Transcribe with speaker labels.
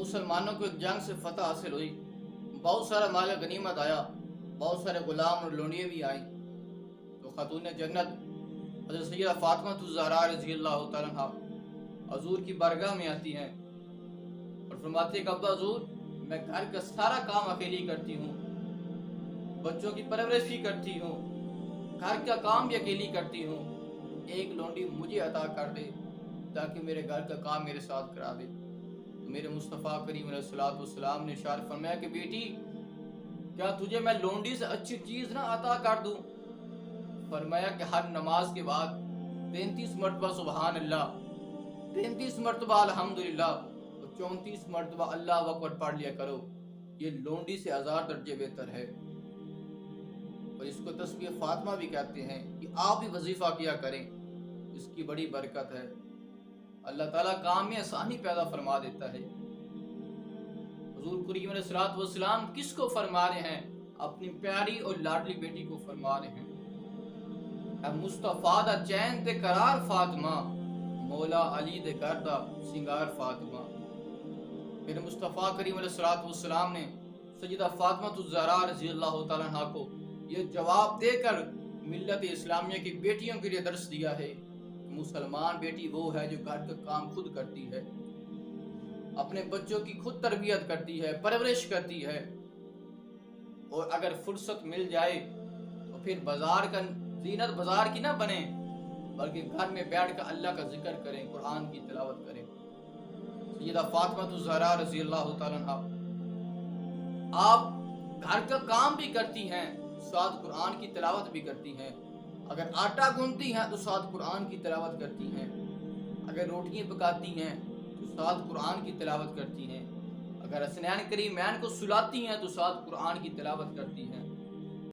Speaker 1: मुसलमानों को एक जंग से फतह हासिल हुई, बहुत सारा माल गनीमत आया, बहुत सारे गुलाम और लोनियाँ भी आई। तो खातून जन्नत हज़रत सैयदा फातिमा ज़हरा रज़ी अल्लाह तआला अन्हा हजूर की बारगाह में आती हैं और फरमाती है कि अब्बा हजूर, मैं घर का सारा काम अकेली करती हूँ, बच्चों की परवरिश भी करती हूँ, घर का काम भी अकेली करती हूँ, एक लोंडी मुझे अता कर दे ताकि मेरे घर का काम मेरे साथ करा दे। तो मेरे मुस्तफ़ा करीम अलैहिस्सलातु वस्सलाम ने इरशाद फरमाया कि बेटी, क्या तुझे मैं लोंडी से अच्छी चीज़ ना अता कर दूँ? फरमाया कि हर नमाज के बाद 33 मरतबा सुबहान अल्लाह, 33 मरतबा अल्हम्दुलिल्लाह और 34 मरतबा अल्लाहु अकबर पढ़ लिया करो। ये लोंडी से 1000 दर्जे बेहतर है। और इसको तस्बीह फातिमा भी कहते हैं कि आप भी वजीफ़ा किया करें, इसकी बड़ी बरकत है। अल्लाह ताला काम में आसानी पैदा फरमा देता है। हुज़ूर करीम अलैहिस्सलातु वस्सलाम किसको फरमा रहे हैं? अपनी प्यारी और लाडली बेटी को फरमा रहे हैं, मुस्तफ़ा दा चैन ते करार फातिमा, मौला अली दे घर दा सिंगार फातिमा। मेरे मुस्तफ़ा करीम अलैहिस्सलातु वस्सलाम ने सैयदा फातिमा ज़हरा रज़ी अल्लाह तआला अन्हा को ये जवाब देकर मिल्लत इस्लामिया की बेटियों के लिए दर्स दिया है। मुसलमान बेटी वो है जो घर का काम खुद करती है, अपने बच्चों की खुद तरबियत करती है, परवरिश करती है, और अगर फुर्सत मिल जाए तो फिर बाजार का जीनत बाजार की ना बने, बल्कि घर में बैठ कर अल्लाह का जिक्र करें, कुरान की तिलावत करें। सैयदा फातिमा ज़हरा रज़ी अल्लाह तआला अन्हा आप घर का काम भी करती हैं, साथ कुरान की तिलावत भी करती हैं। अगर आटा गूंथती हैं तो साथ कुरान की तिलावत करती हैं, अगर रोटियां पकाती हैं तो साथ कुरान की तिलावत करती हैं, अगर हसनैन करीमैन को सुलाती हैं तो साथ कुरान की तिलावत करती हैं।